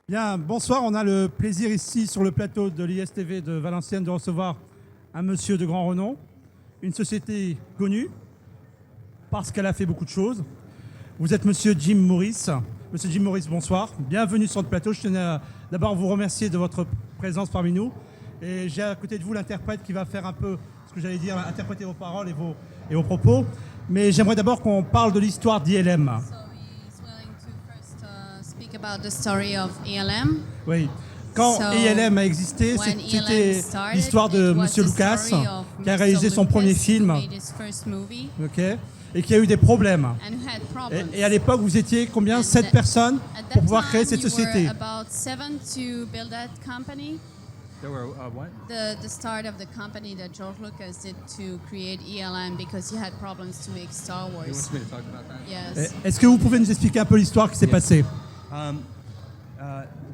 Bien, bonsoir. On a le plaisir ici sur le plateau de l'ISTV de Valenciennes de recevoir un monsieur de grand renom, une société connue parce qu'elle a fait beaucoup de choses. Vous êtes monsieur Jim Morris. Monsieur Jim Morris, bonsoir. Bienvenue sur le plateau. Je tenais d'abord à vous remercier de votre présence parmi nous. Et j'ai à côté de vous l'interprète qui va faire un peu ce que j'allais dire, interpréter vos paroles et vos propos. Mais j'aimerais d'abord qu'on parle de l'histoire d'ILM. About the story of ELM. Oui. Quand ELM a existé, c'était l'histoire de Monsieur Lucas, qui a réalisé son premier film, okay, et qui a eu des problèmes. Et à l'époque, vous étiez combien? 7 personnes pour pouvoir créer cette société. There were what? The start of the company that George Lucas did to create ELM because he had problems to make Star Wars. You want me to talk about that? Yes. Est-ce que vous pouvez nous expliquer un peu l'histoire qui s'est passée?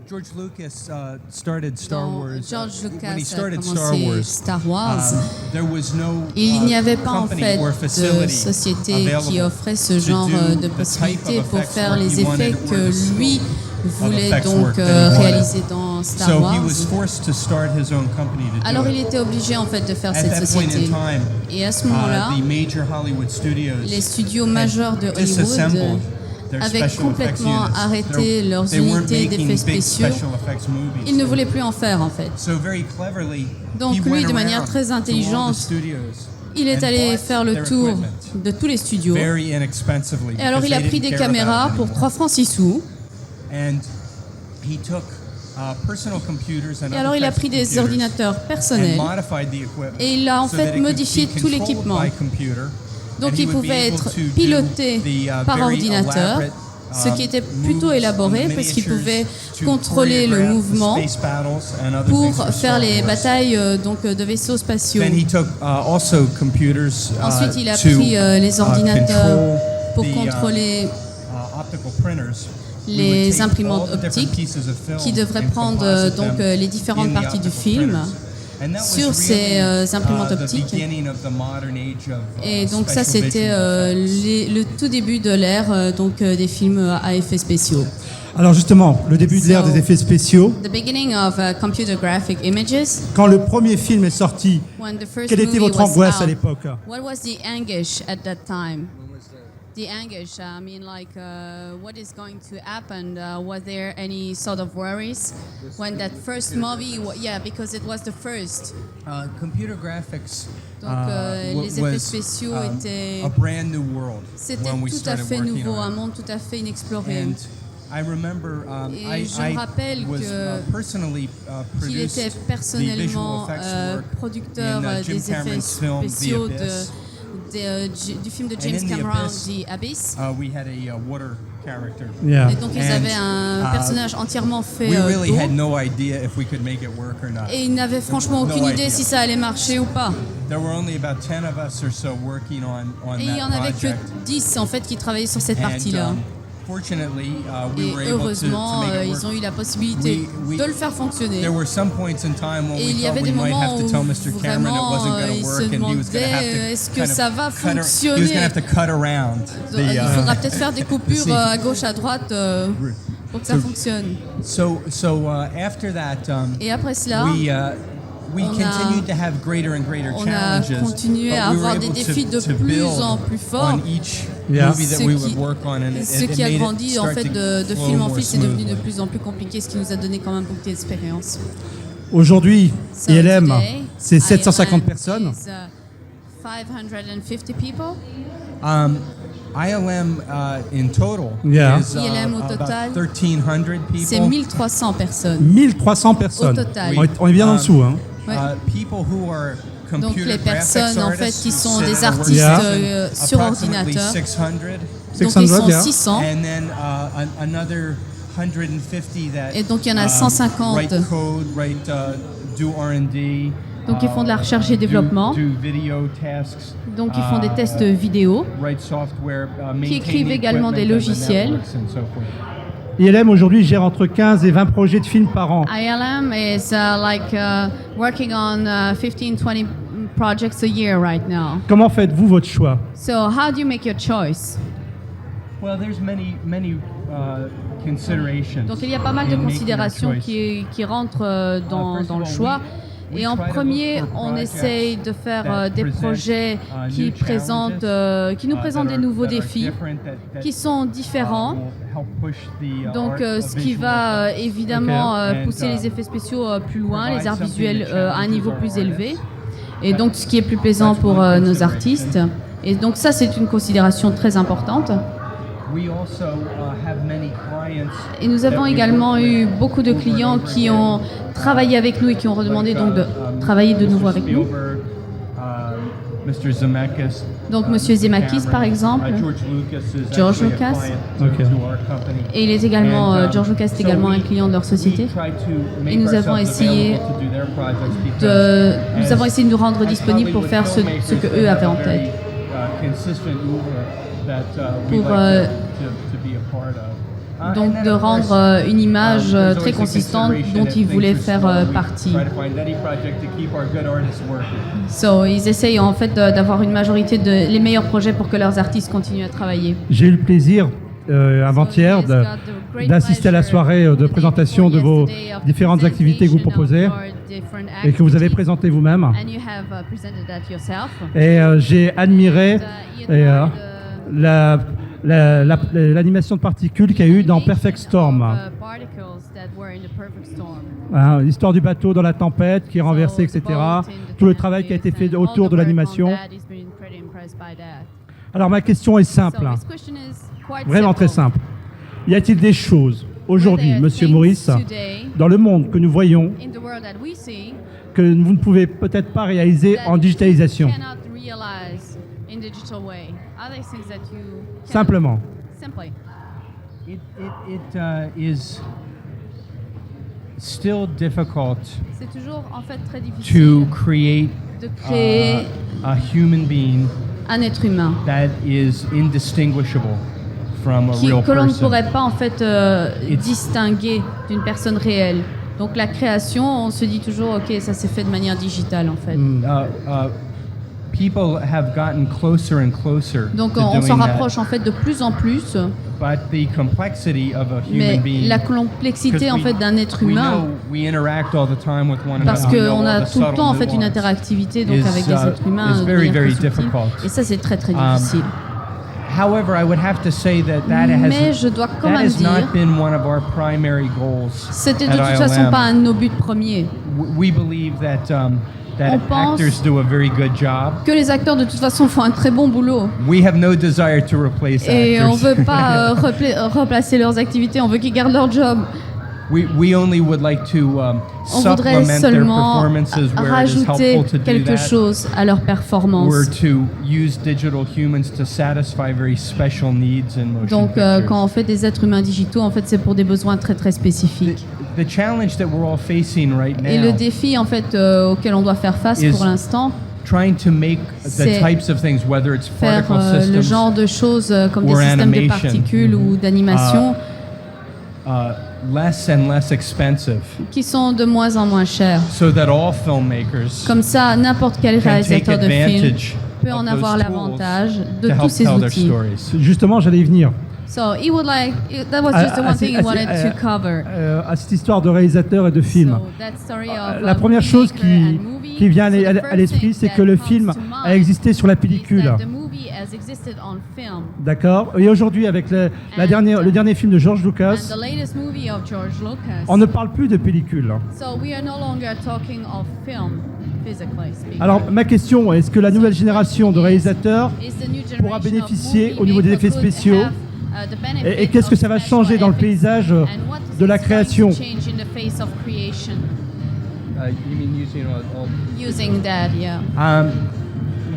George Lucas started Star Wars. George Lucas when he a started commencé Star Wars. There was no Il n'y avait pas en company fait or de facility société qui available offrait ce genre to do de the possibilités type of pour effects faire work les he wanted effets or que the lui scope voulait effects donc work that he wanted. réaliser dans Star So Wars. he was forced to start his own company to Alors do il it. était obligé en fait de faire At cette that point in société. time, Et à ce moment-là, the major Hollywood studios les studios majeurs de disassembled Hollywood their avaient special effects complètement units. arrêté leurs They weren't unités making d'effets big spéciaux. special effects movies. Ils ne voulaient plus en faire en fait. So very cleverly, Donc he lui, went de manière around très to all the intelligente, studios il est and allé bought faire le their tour equipment de tous les studios. very inexpensively Et alors because il a they pris didn't des care about caméras it pour anymore. 3 francs 6 sous. And he took personal computers and Et alors other il a types pris of des computers ordinateurs personnels. and modified the equipment Et il a en so fait that it could modifié be tout controlled l'équipement. by computer, Donc and he il would be pouvait able être to do piloté the, par very ordinateur, elaborate, ce qui était moves plutôt on élaboré the parce qu'il pouvait miniatures to contrôler le choreograph mouvement space battles and other pour things for faire Star les Wars. batailles de vaisseaux spatiaux. Then he took also computers Ensuite il a to pris les ordinateurs control pour the, contrôler optical printers. les imprimantes optiques qui devraient prendre donc les différentes parties du film sur ces imprimantes optiques. Et donc ça c'était le tout début de l'ère donc des films à effets spéciaux. Alors justement, le début de l'ère des effets spéciaux. The beginning of computer graphic images. Quand le premier film est sorti, When the first quelle était movie votre was angoisse à out, l'époque? What was the anguish at that time? The anguish, I mean, like, what is going to happen? Was there any sort of worries when that first movie? Yeah, because it was the first. Computer graphics Donc, les effets spéciaux étaient. a brand new world C'était when we tout à started fait working nouveau, on un it. monde tout à fait inexploré. And I remember Et je me rappelle was que personally qu'il produced était the personnellement visual effects work producteur in, des Jim effets Cameron's film, The spéciaux Abyss. du film de And James in The Cameron, Abyss, The Abyss. We had a water character. Yeah. Et donc ils And, avaient un personnage entièrement fait We really d'eau. had no idea if we could make it work or not. Et ils n'avaient franchement No aucune idée idea. si ça allait marcher ou pas. There were only about 10 of us or so working on Et il n'y en that avait que project. 10 en fait qui travaillaient sur cette And, partie-là. fortunately, we Et were able to heureusement, make it work. ils ont eu la possibilité We- de le faire fonctionner. There were some points in time when Et we il y thought avait we des might moments have to où tell Mr. Cameron it vraiment wasn't going ils to se work and he was going to have demandaient to est-ce que kind of ça va cut ar- he was fonctionner. going to have to cut around Il the, faudra peut-être faire des coupures see. à gauche, à droite pour que ça fonctionne. So after that, Et après cela, we on a- continued to have greater and greater on a challenges. continué but à we were avoir des able to- défis de to plus build en plus forts. on each Yeah. movie that Ce we qui- would work on, and Ce it qui a made it grandi en start fait to de flow film en more film, c'est devenu de smoothly. plus en plus compliqué, ce qui nous a donné quand même beaucoup d'expérience. Aujourd'hui, So ILM, today, c'est 750 ILM personnes. is, 550 people. ILM in total Yeah. is ILM au about total, 1,300 C'est people. 1300 personnes. 1300 personnes. Au total. On est bien en dessous. Hein. Ouais. People who are Donc computer les personnes graphics en fait artists qui sont sit des at a artistes workstation, sur approximately ordinateur. 600, Donc 600, ils sont yeah. 600. and then another 150 that Et donc il y en a 150. write code, do R&D. Donc ils font de la recherche et développement. Do video tasks. Donc ils font des tests vidéo. Write software, Qui écrivent maintain également des equipment and the logiciels. networks and so forth. ILM aujourd'hui gère entre 15 et 20 projets de films par an. ILM is working on 15-20 projects a year right now. Comment faites-vous votre choix? So how do you make your choice? Well, there's many considerations. Donc il y a pas mal de in making our considérations choice. qui rentrent dans First of le all, choix. we Et en try to premier, look for on projects essaye de faire that des present, projets qui new présentent, challenges, qui nous présentent des nouveaux that are défis, different, that qui sont différents. will help push the, Donc, art of ce qui visual va effects. évidemment Okay. pousser And, les effets spéciaux plus loin, les provide arts something visuels that à un niveau challenges plus our élevé. artists. Et donc, ce qui est plus plaisant pour nos artistes. Et donc, ça, c'est une considération très importante. We also have many clients Et nous avons that we également work eu with beaucoup de over and clients over qui again. ont travaillé avec nous et qui ont redemandé Like, donc de travailler de Mr. nouveau avec nous. Spielberg, Mr. Zemeckis, Donc, Monsieur Zemeckis, Cameron, par exemple. George Lucas is George actually a Lucas. client Okay. to our company. Et il est également, And, George Lucas est so également un we- client de leur société. we try to make Et nous avons ourselves essayé available to do their projects because Nous as- avons essayé de nous rendre as disponibles pour Hollywood faire ce filmmakers, que they eux have avaient a en very, tête. consistent mover that, we Pour, like to be a part of. Donc And then, de of rendre course, une image there's très always a consistante consideration dont if ils things voulaient are faire slow, we partie. try to find any project to keep our good artists working. So, ils essayent en fait d'avoir une majorité de les meilleurs projets pour que leurs artistes continuent à travailler. J'ai eu le plaisir avant-hier d'assister à la soirée de présentation de vos différentes activités que vous proposez et que vous avez présentées vous-même. Et j'ai admiré l'animation de particules qu'il y a eu dans Perfect Storm. Hein, l'histoire du bateau dans la tempête qui est renversé, etc. Tout le travail qui a été fait autour de l'animation. Alors ma question est simple, vraiment très simple. Y a-t-il des choses aujourd'hui, Monsieur Maurice, dans le monde que nous voyons, que vous ne pouvez peut-être pas réaliser en digitalisation? Simplement. It is still difficult C'est toujours en fait très difficile to create de créer a human being un être humain that is indistinguishable from a real que l'on ne person. pourrait pas en fait distinguer d'une personne réelle. Donc la création, on se dit toujours, ok, ça s'est fait de manière digitale en fait. People have gotten closer and closer Donc to on s'en doing that, rapproche en fait de plus en plus, but the complexity of a mais human being, la complexité en fait d'un être we humain, know we interact all the time with one parce another. We know qu'on all a the tout le subtle temps en fait une nuance. interactivité donc is, avec des êtres humains is de very, manière very très subtile. difficult. Et ça c'est très très difficile. However, I would have to say that Mais je dois quand that même has dire, not been one of our primary goals. c'était de at toute façon ILM. pas un de nos buts premiers. We believe that On pense actors do a very good job. Que les acteurs de toute façon font un très bon boulot. We have no desire to replace Et on actors. veut pas replacer leurs activités, on veut qu'ils gardent leur job. We only would like to On voudrait supplement their seulement performances where it is rajouter helpful to do quelque that, chose à leur performance. or to use digital humans to satisfy very special needs in motion Donc pictures. quand on fait des êtres humains digitaux, en fait c'est pour des besoins très très spécifiques. The challenge that we're all facing right Et le now défi en fait auquel on doit faire face is pour l'instant, trying to make the c'est types of things, whether it's faire particle le systems, genre de choses comme des or systèmes de animation. particules ou d'animation less and less expensive, qui sont de moins en moins chères. so that all filmmakers Comme ça, n'importe quel can take réalisateur de film advantage peut en of avoir those l'avantage tools de to tous help ces tell their outils. stories. Justement, j'allais y venir. So he would like that was just the one thing he wanted to cover. À cette histoire de réalisateur et de film. So that story of La première chose filmmaker and movie. qui vient So the à first l'esprit, thing c'est that que le comes film to mind a existé sur la is pellicule. that the movie has existed on film. D'accord. Et aujourd'hui, avec le dernier film de George And Lucas, the latest movie of George Lucas. on ne parle plus de pellicule. So we are no longer talking of film, physically speaking. Alors, ma question, est-ce que la nouvelle génération de réalisateurs Is the new pourra generation bénéficier of au niveau des movie effets makers spéciaux could have, the benefit et qu'est-ce que of ça va special changer dans le effects? paysage And what is de la this création? going to change in the face of creation? You mean using all Using that, yeah.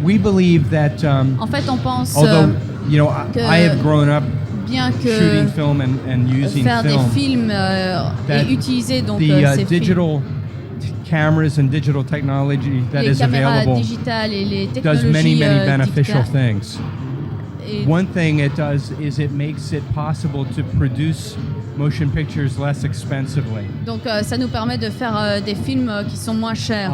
we believe that En fait, on pense although you know que I have grown up bien shooting que film and using faire des film, films that et utiliser donc the ces films, digital cameras and digital technology that les is caméras available digitales et les does technologies many beneficial digitales. things. Et One thing it does is it makes it possible to produce motion pictures less expensively. donc ça nous permet de faire des films qui sont moins chers.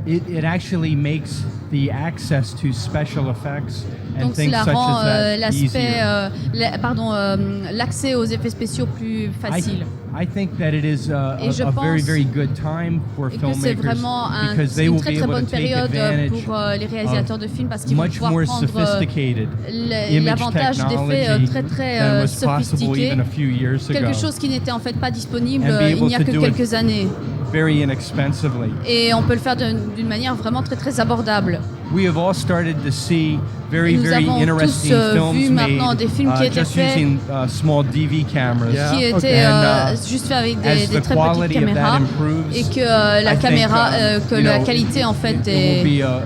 it actually makes the access to special effects and Donc things cela such rend as that l'aspect, easier. l'accès aux effets spéciaux plus facile. I think that it is Et je a very, pense very good time for Et que c'est filmmakers vraiment because they une will très be très able to bonne take période advantage pour les réalisateurs de films parce qu'ils vont much pouvoir more prendre sophisticated image l'avantage d'effets technology très than très was possible sophistiqués, even a few years ago, quelque chose qui n'était en fait pas disponible And be il n'y a able que to do it quelques années. very inexpensively. Et on peut le faire d'une manière vraiment très très abordable. We have all started to see very, Et nous very avons tous interesting vu films maintenant made des films qui étaient just faits using small DV cameras. qui Yeah, étaient And, juste faits avec as des the très petites quality of that caméras improves, et que I la think, caméra, que you la know, qualité en fait it will est be a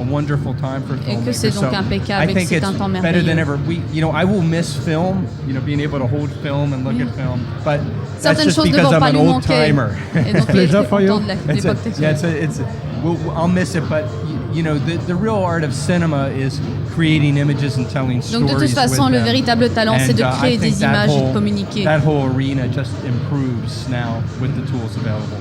wonderful time for et que filmmakers. c'est donc So impeccable I et que think c'est it's un temps better than merveilleux. ever. I will miss film, being able to hold film and look at film, but that's Certaines just choses ne because vont I'm pas an lui old manquer. timer. Et donc il est Pleasure très for you. content de l'époque technologique. I'll miss it, but the real art of cinema is creating images and telling stories. Donc de toute façon, with le them. véritable talent, c'est de And, créer I think des that images et whole- de communiquer. That whole arena just improves now with the tools available.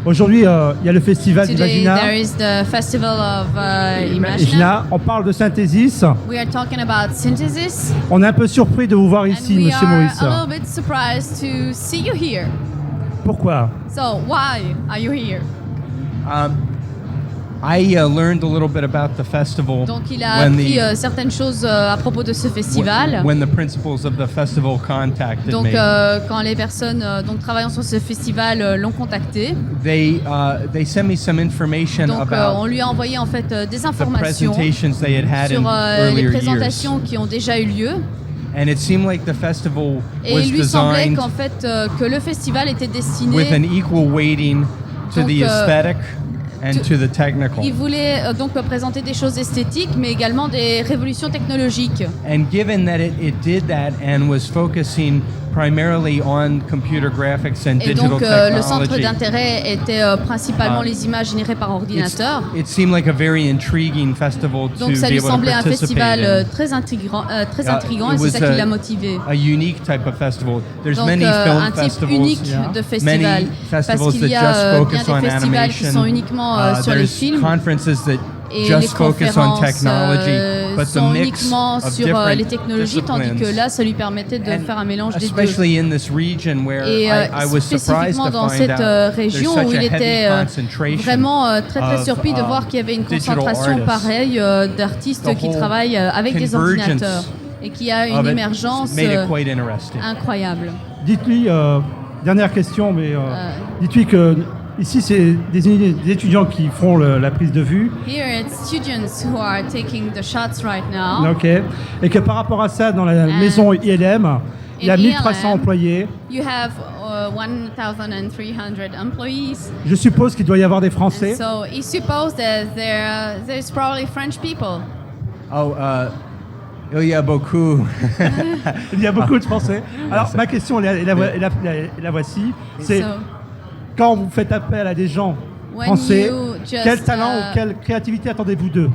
Aujourd'hui, il y a le festival Today d'Imagina. there is the Festival of Imagina. Imagina, on parle de synthesis. We are talking about synthesis. On est un peu surpris de vous voir And ici, we Monsieur are Maurice. a little bit surprised to see you here. Pourquoi? So why are you here? I learned a little bit about the festival Donc il a when appris the certaines choses à propos de ce festival. when the principals of the festival contacted Donc me. quand les personnes donc travaillant sur ce festival l'ont contacté, They sent me some information donc on about lui a envoyé en fait des the informations presentations they had sur in les earlier présentations years, qui ont déjà eu lieu. and it seemed like the festival Et was il lui semblait designed qu'en fait que le festival était destiné. with an equal weighting to Donc, the aesthetic and to the technical. Il voulait donc présenter des choses esthétiques, mais également des révolutions technologiques. And given that it did that and was focusing primarily on computer graphics and Et digital donc le centre technology, d'intérêt était principalement les images générées par ordinateur. it seemed like a very intriguing festival to Donc ça be lui able to semblait un participate festival in. très intriguant It et c'est was ça qui l'a motivé. a unique type of festival. There's Donc many film un type festivals. unique de festival, Many parce festivals qu'il y that a just bien focus on des festivals qui animation. sont uniquement sur les There's films. conferences that Et les just focus on conférences technology, but the sont mix uniquement of sur different les technologies, tandis que disciplines. là, ça lui permettait de And faire un mélange des deux. especially in this region where Et I was surprised spécifiquement to dans find cette out there's région such où a il heavy était concentration vraiment très très of, surpris de voir qu'il y avait une digital concentration artists. pareille d'artistes The qui whole travaillent avec des convergence ordinateurs et qui a une of it émergence made it quite interesting. incroyable. Dites-lui, dernière question, mais dites-lui que ici, c'est des étudiants qui font la prise de vue. Here it's students who are taking the shots right now. Ok. Et que par rapport à ça, dans la maison ILM, il y a in 1300 ILM, employés. You have 1,300 employees. Je suppose qu'il doit y avoir des Français. So he supposed that there's probably French people. Il y a beaucoup. Il y a beaucoup de Français. Alors, ma question, la voici. C'est So, quand vous faites appel à des gens When français, you just, quel talent ou quelle créativité attendez-vous d'eux?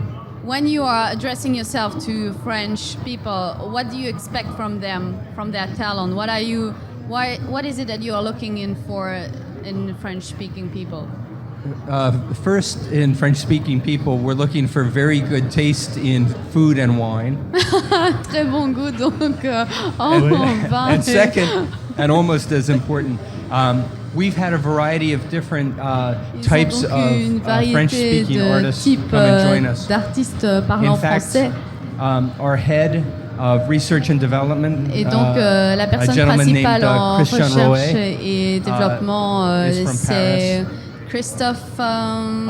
when you are addressing yourself to French people, what do you expect from them, from their talent? What is it that you are looking in for in French-speaking people? First, in French-speaking people, we're looking for very good taste in food and wine. Très bon goût, donc en vin. And second, and almost as important, we've had a variety of different Ils types ont donc une of variété French-speaking de artists types come and join us. d'artistes parlant In fact, français. our head of research and development, Et donc la a personne gentleman principale named en Christian recherche Roé, et développement, is from c'est Christophe, from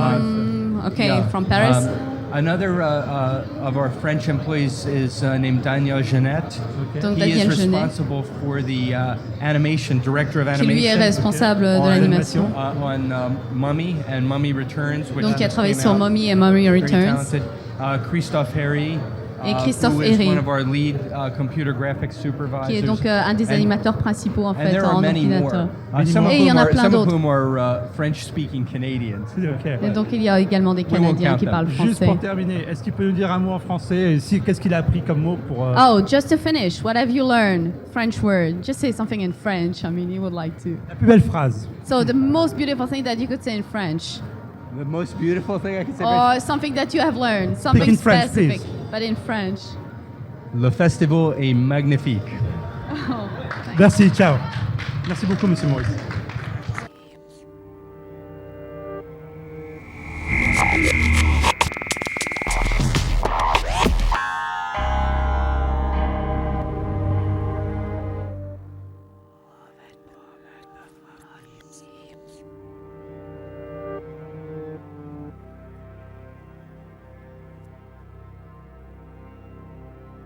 Paris. Another of our French employees is named Daniel Jeanette. Donc He is Daniel Genet, responsible for the animation, director of qui lui est animation responsable de l'animation. on Mummy and Mummy Returns, which Donc qui a just travaillé came sur out. Mummy et Mummy Very Returns. talented. Christophe Herry, Et Christophe who is Herry, one of our lead computer graphics supervisors. qui est donc un des And- animateurs principaux en and fait there are en many ordinateur. more. Some of Et il y en a whom are- plein some of d'autres. whom are French-speaking Canadians. Ok. Et donc il y a également des We won't Canadiens count qui them. parlent Juste français. pour terminer, est-ce qu'il peut nous dire un mot en français et qu'est-ce qu'il a appris comme mot pour... Oh, just to finish, what have you learned? French word. Just say something in French. I mean, he would like to. La plus belle phrase. So the most beautiful thing that you could say in French. The most beautiful thing I can say. Or something that you have learned, something in French, specific, please. but in French. Le festival est magnifique. Oh, Merci, ciao. Merci beaucoup, Monsieur Maurice.